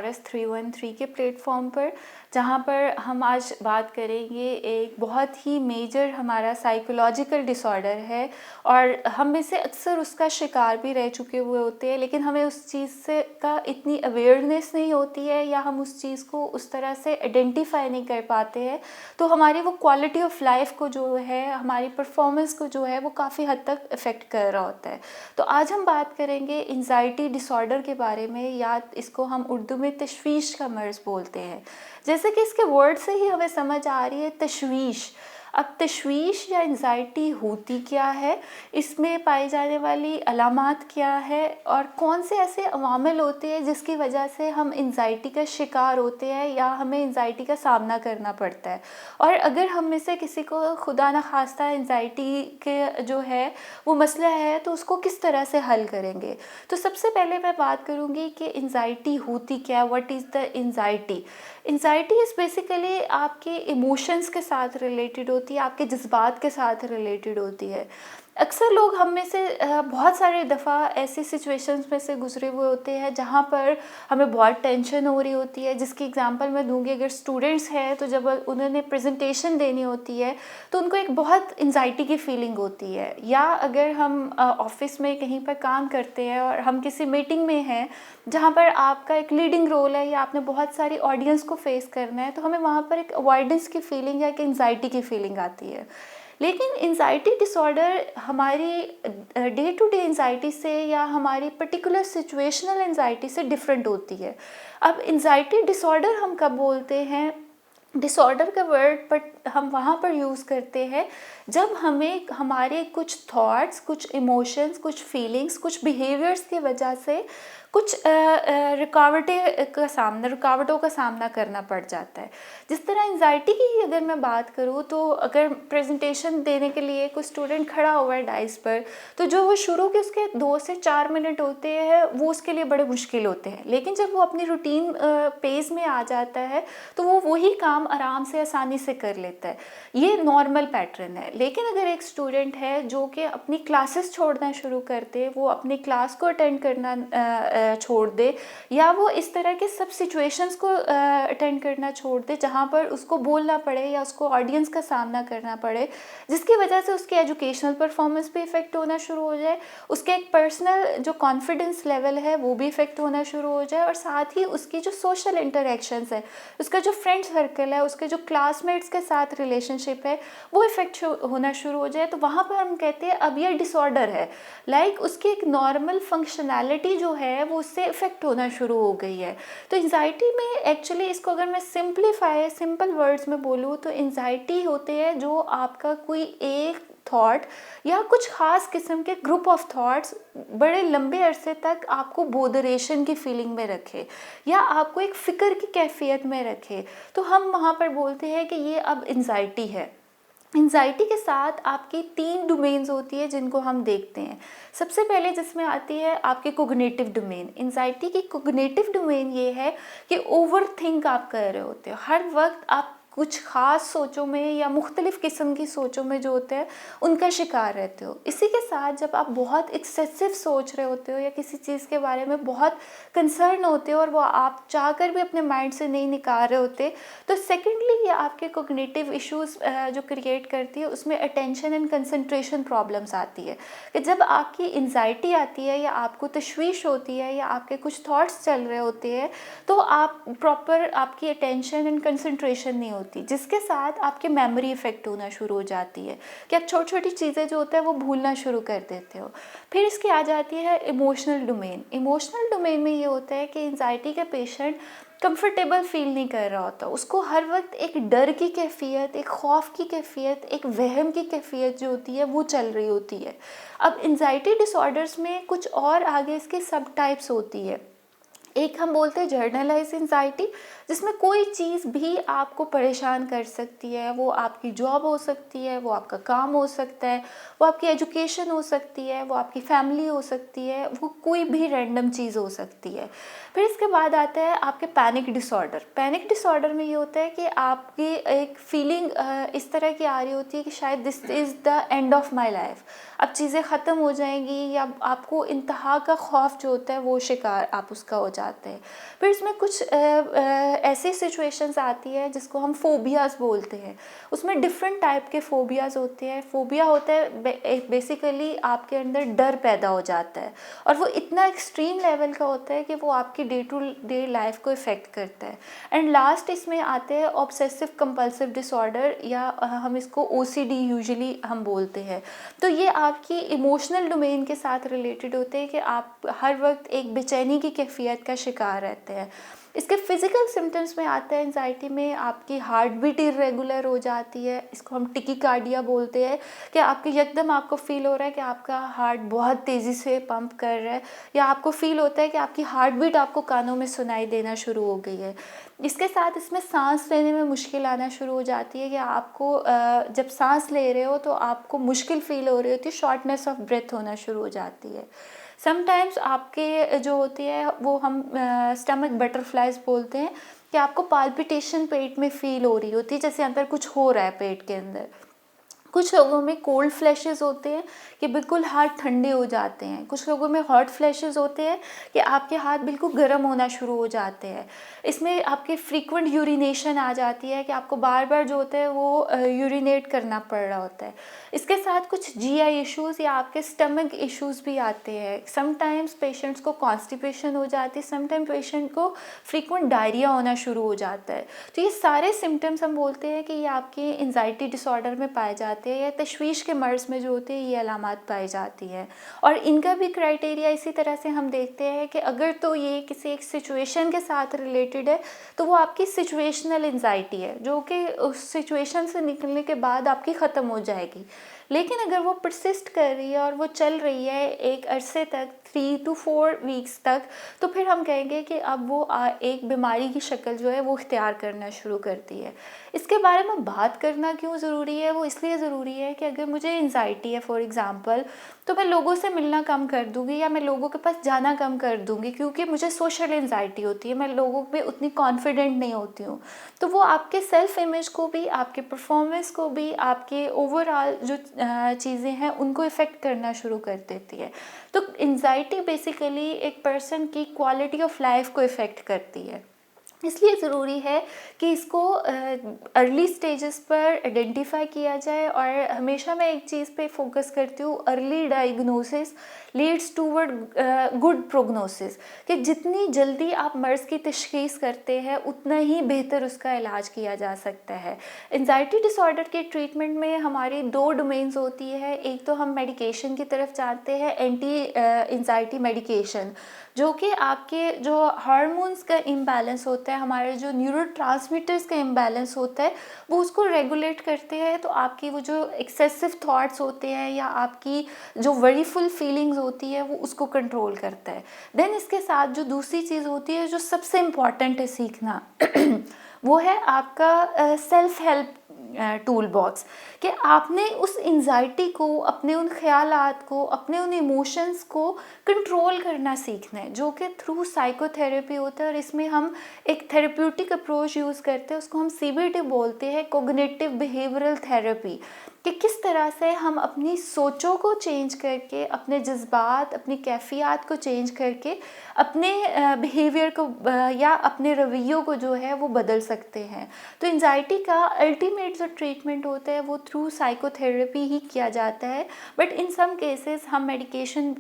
RS313 के platform पर, जहाँ पर हम आज बात करेंगे एक बहुत ही मेजर हमारा साइकोलॉजिकल डिसऑर्डर है और हम में से अक्सर उसका शिकार भी रह चुके हुए होते हैं, लेकिन हमें उस चीज़ से का इतनी अवेयरनेस नहीं होती है या हम उस चीज़ को उस तरह से आइडेंटिफाई नहीं कर पाते हैं। तो हमारी वो क्वालिटी ऑफ लाइफ को जो है, हमारी परफॉर्मेंस को जो है, वो काफ़ी हद तक इफ़ेक्ट कर रहा होता है। तो आज हम बात करेंगे एंजाइटी डिसऑर्डर के बारे में, या इसको हम उर्दू में तशवीश का मर्ज़ बोलते हैं। जैसे कि इसके वर्ड से ही हमें समझ आ रही है, तशवीश। अब तशवीश या एंजाइटी होती क्या है, इसमें पाई जाने वाली अलामात क्या है और कौन से ऐसे अवामिल होते हैं जिसकी वजह से हम एंजाइटी का शिकार होते हैं या हमें एंजाइटी का सामना करना पड़ता है। और अगर हम में से किसी को खुदा न खास्ता एंजाइटी के जो है वो मसला है तो उसको किस तरह से हल करेंगे। तो सबसे पहले मैं बात करूँगी कि एंजाइटी होती क्या, what is the anxiety. Anxiety is basically आपके इमोशंस के साथ रिलेटेड होती है, आपके जज्बात के साथ रिलेटेड होती है। अक्सर लोग हम में से बहुत सारे दफ़ा ऐसी सिचुएशंस में से गुजरे हुए होते हैं जहाँ पर हमें बहुत टेंशन हो रही होती है। जिसकी एग्जांपल मैं दूंगी, अगर स्टूडेंट्स हैं तो जब उन्होंने प्रेजेंटेशन देनी होती है तो उनको एक बहुत एंजाइटी की फीलिंग होती है। या अगर हम ऑफिस में कहीं पर काम करते हैं और हम किसी मीटिंग में हैं जहाँ पर आपका एक लीडिंग रोल है या आपने बहुत सारी ऑडियंस को फेस करना है, तो हमें वहाँ पर एक अवॉइडेंस की फीलिंग या एक एंजाइटी की फीलिंग आती है। लेकिन एंजाइटी डिसऑर्डर हमारी डे टू डे एंजाइटी से या हमारी पर्टिकुलर सिचुएशनल एंजाइटी से डिफरेंट होती है। अब एंजाइटी डिसऑर्डर हम कब बोलते हैं, डिसऑर्डर का वर्ड बट हम वहाँ पर यूज़ करते हैं जब हमें हमारे कुछ थॉट्स, कुछ इमोशंस, कुछ फीलिंग्स, कुछ बिहेवियर्स की वजह से कुछ रुकावटों का सामना करना पड़ जाता है। जिस तरह एंजाइटी की अगर मैं बात करूँ तो अगर प्रेजेंटेशन देने के लिए कोई स्टूडेंट खड़ा हुआ है डाइस पर, तो जो वो शुरू के उसके 2 से 4 मिनट होते हैं वो उसके लिए बड़े मुश्किल होते हैं। लेकिन जब वो अपनी रूटीन पेस में आ जाता है तो वो वही काम आराम से आसानी से कर लेता है। ये नॉर्मल पैटर्न है। लेकिन अगर एक स्टूडेंट है जो कि अपनी क्लासेस छोड़ना शुरू कर दे, वो अपनी क्लास को अटेंड करना छोड़ दे, या वो इस तरह के सब सिचुएशंस को अटेंड करना छोड़ दे जहाँ पर उसको बोलना पड़े या उसको ऑडियंस का सामना करना पड़े, जिसकी वजह से उसकी एजुकेशनल परफॉर्मेंस भी इफ़ेक्ट होना शुरू हो जाए, उसके एक पर्सनल जो कॉन्फिडेंस लेवल है वो भी इफ़ेक्ट होना शुरू हो जाए, और साथ ही उसकी जो सोशल इंटरेक्शंस है, उसका जो फ्रेंड सर्कल है, उसके जो क्लासमेट्स के साथ रिलेशनशिप है, वो इफ़ेक्ट होना शुरू हो जाए। तो वहाँ पर हम कहते हैं अब ये डिसऑर्डर है। उसकी एक नॉर्मल फंक्शनैलिटी जो है वो उससे इफ़ेक्ट होना शुरू हो गई है। तो एंजाइटी में एक्चुअली इसको अगर मैं सिंपल वर्ड्स में बोलूँ तो एंजाइटी होते हैं जो आपका कोई एक थॉट या कुछ ख़ास किस्म के ग्रुप ऑफ थॉट्स बड़े लंबे अरसे तक आपको बोदरेशन की फीलिंग में रखे या आपको एक फ़िक्र की कैफियत में रखे, तो हम वहाँ पर बोलते हैं कि ये अब एंजाइटी है। एंजाइटी के साथ आपकी 3 डोमेन्स होती है जिनको हम देखते हैं। सबसे पहले जिसमें आती है आपके कोग्निटिव डोमेन। एंजाइटी की कोग्निटिव डोमेन ये है कि ओवर थिंक आप कर रहे होते हो, हर वक्त आप कुछ ख़ास सोचों में या मुख्तलिफ़ किस्म की सोचों में जो होते हैं उनका शिकार रहते हो। इसी के साथ जब आप बहुत एक्सेसिव सोच रहे होते हो या किसी चीज़ के बारे में बहुत कंसर्न होते हो और वो आप चाहकर भी अपने माइंड से नहीं निकाल रहे होते, तो सेकेंडली ये आपके कोग्निटिव इश्यूज़ जो क्रिएट करती है उसमें अटेंशन एंड कंसंट्रेशन प्रॉब्लम्स आती है। कि जब आपकी एंजाइटी आती है या आपको तशवीश होती है या आपके कुछ थॉट्स चल रहे होते हैं तो आप प्रॉपर आपकी अटेंशन एंड कंसंट्रेशन नहीं होती, जिसके साथ आपके मेमोरी इफ़ेक्ट होना शुरू हो जाती है कि आप छोटी छोटी चीज़ें जो होता है वो भूलना शुरू कर देते हो। फिर इसकी आ जाती है इमोशनल डोमेन। इमोशनल डोमेन में ये होता है कि एंजाइटी का पेशेंट कंफर्टेबल फील नहीं कर रहा होता, उसको हर वक्त एक डर की कैफियत, एक खौफ की कैफियत, एक वहम की कैफियत जो होती है वो चल रही होती है। अब एंजाइटी डिसऑर्डर्स में कुछ और आगे इसके सब टाइप्स होती है। एक हम बोलते हैं जर्नलाइज एंजाइटी, जिसमें कोई चीज़ भी आपको परेशान कर सकती है। वो आपकी जॉब हो सकती है, वो आपका काम हो सकता है, वो आपकी एजुकेशन हो सकती है, वो आपकी फैमिली हो सकती है, वो कोई भी रैंडम चीज़ हो सकती है। फिर इसके बाद आता है आपके पैनिक डिसऑर्डर। पैनिक डिसऑर्डर में ये होता है कि आपकी एक फीलिंग इस तरह की आ रही होती है कि शायद this is the end of my life, अब चीज़ें ख़त्म हो जाएंगी, या आपको इंतहा का खौफ जो होता है वो शिकार आप उसका हो जाते हैं। फिर इसमें कुछ ऐसी सिचुएशंस आती है जिसको हम फोबियाज़ बोलते हैं। उसमें डिफरेंट टाइप के फोबियाज़ होते हैं। फोबिया होता है बेसिकली आपके अंदर डर पैदा हो जाता है, और वो इतना एक्सट्रीम लेवल का होता है कि वो आपकी डे टू डे लाइफ को इफ़ेक्ट करता है। एंड लास्ट इसमें आते हैं ऑब्सेसिव कंपल्सिव डिसऑर्डर, या हम इसको OCD यूजुअली हम बोलते हैं। तो ये आपकी इमोशनल डोमेन के साथ रिलेटेड होते हैं कि आप हर वक्त एक बेचैनी की कैफियत का शिकार रहते हैं। इसके फिजिकल सिम्टम्स में आता है एंजाइटी में आपकी हार्ट बीट इरेगुलर हो जाती है, इसको हम टिकीकार्डिया बोलते हैं, कि आपके एकदम आपको फील हो रहा है कि आपका हार्ट बहुत तेज़ी से पंप कर रहा है, या आपको फील होता है कि आपकी हार्ट बीट आपको कानों में सुनाई देना शुरू हो गई है। इसके साथ इसमें सांस लेने में मुश्किल आना शुरू हो जाती है, कि आपको जब सांस ले रहे हो तो आपको मुश्किल फील हो रही होती है, शॉर्टनेस ऑफ ब्रेथ होना शुरू हो जाती है। समटाइम्स आपके जो होती है वो हम स्टमक बटरफ्लाइज बोलते हैं, कि आपको पाल्पिटेशन पेट में फील हो रही होती है, जैसे अंदर कुछ हो रहा है पेट के अंदर। कुछ लोगों में कोल्ड फ्लैशेस होते हैं कि बिल्कुल हाथ ठंडे हो जाते हैं। कुछ लोगों में हॉट फ्लैशेस होते हैं कि आपके हाथ बिल्कुल गर्म होना शुरू हो जाते हैं। इसमें आपके फ्रीक्वेंट यूरिनेशन आ जाती है, कि आपको बार बार जो होता है वो यूरिनेट करना पड़ रहा होता है। इसके साथ कुछ GI इश्यूज़ या आपके स्टमक इश्यूज़ भी आते हैं। समटाइम्स पेशेंट्स को कॉन्स्टिपेशन हो जाती है, समटाइम पेशेंट को फ्रीक्वेंट डायरिया होना शुरू हो जाता है। तो ये सारे सिम्टम्स हम बोलते हैं कि ये आपकी एंजाइटी डिसऑर्डर में पाए जाते हैं, या तशवीश के मर्ज़ में जो होते हैं ये अलामात पाई जाती हैं। और इनका भी क्राइटेरिया इसी तरह से हम देखते हैं कि अगर तो ये किसी एक सिचुएशन के साथ रिलेटेड है तो वो आपकी सिचुएशनल एंजाइटी है, जो कि उस सिचुएशन से निकलने के बाद आपकी ख़त्म हो जाएगी। लेकिन अगर वो परसिस्ट कर रही है और वो चल रही है एक अरसे तक, 3 to 4 वीक्स तक, तो फिर हम कहेंगे कि अब वो एक बीमारी की शक्ल जो है वो इख्तियार करना शुरू करती है। इसके बारे में बात करना क्यों ज़रूरी है? वो इसलिए ज़रूरी है कि अगर मुझे एंजाइटी है फॉर एग्ज़ाम्पल, तो मैं लोगों से मिलना कम कर दूँगी, या मैं लोगों के पास जाना कम कर दूँगी, क्योंकि मुझे सोशल एंजाइटी होती है, मैं लोगों पे उतनी कॉन्फिडेंट नहीं होती हूँ। तो वो आपके सेल्फ इमेज को भी, आपके परफॉर्मेंस को भी, आपके ओवरऑल जो चीज़ें हैं उनको इफ़ेक्ट करना शुरू कर देती है। तो एंजाइटी बेसिकली एक पर्सन की क्वालिटी ऑफ लाइफ को इफ़ेक्ट करती है। इसलिए ज़रूरी है कि इसको अर्ली स्टेजेस पर आइडेंटिफाई किया जाए। और हमेशा मैं एक चीज़ पे फोकस करती हूँ, early diagnosis leads toward good prognosis, कि जितनी जल्दी आप मर्ज़ की तशख़ीस करते हैं उतना ही बेहतर उसका इलाज किया जा सकता है। एंजाइटी डिसऑर्डर के ट्रीटमेंट में हमारी 2 डोमेन्स होती है। एक तो हम मेडिकेशन की तरफ जाते हैं, एंटी एंजाइटी मेडिकेशन, जो कि आपके जो हार्मोन्स का इम्बैलेंस होता है, हमारे जो न्यूरोट्रांसमीटर्स का इम्बैलेंस होता है, वो उसको रेगुलेट करते हैं। तो आपकी वो जो एक्सेसिव थॉट्स होते हैं या आपकी जो वरीफुल फीलिंग्स होती है वो उसको कंट्रोल करता है। देन इसके साथ जो दूसरी चीज़ होती है जो सबसे इम्पॉर्टेंट है सीखना वो है आपका सेल्फ हेल्प टूल बॉक्स, कि आपने उस एंजाइटी को, अपने उन ख्यालात को, अपने उन इमोशंस को कंट्रोल करना सीखना है, जो कि थ्रू साइकोथेरेपी होता है। और इसमें हम एक थेरेप्यूटिक अप्रोच यूज़ करते हैं, उसको हम CBT बोलते हैं, कोग्निटिव बिहेवियरल थेरेपी, कि किस तरह से हम अपनी सोचों को चेंज करके, अपने जज्बात, अपनी कैफियत को चेंज करके अपने बिहेवियर को या अपने रवैयों को जो है वो बदल सकते हैं। तो एंजाइटी का अल्टीमेट जो ट्रीटमेंट होता है वो थ्रू साइकोथेरेपी ही किया जाता है, बट इन सम केसेस हम मेडिकेशन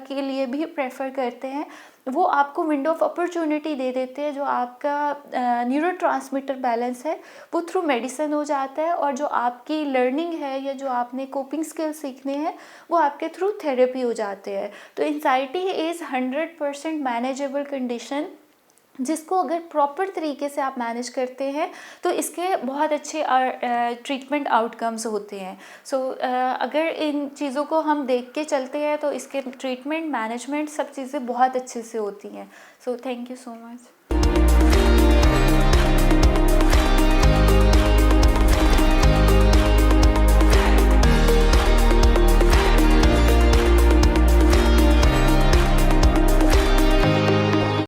के लिए भी प्रेफर करते हैं। वो आपको विंडो ऑफ अपॉर्चुनिटी दे देते हैं, जो आपका न्यूरोट्रांसमीटर बैलेंस है वो थ्रू मेडिसिन हो जाता है, और जो आपकी लर्निंग है या जो आपने कोपिंग स्किल्स सीखने हैं वो आपके थ्रू थेरेपी हो जाते हैं। तो एंजाइटी इज़ 100% मैनेजेबल कंडीशन, जिसको अगर प्रॉपर तरीके से आप मैनेज करते हैं तो इसके बहुत अच्छे ट्रीटमेंट आउटकम्स होते हैं। सो अगर इन चीज़ों को हम देख के चलते हैं तो इसके ट्रीटमेंट, मैनेजमेंट सब चीज़ें बहुत अच्छे से होती हैं। So thank you so much.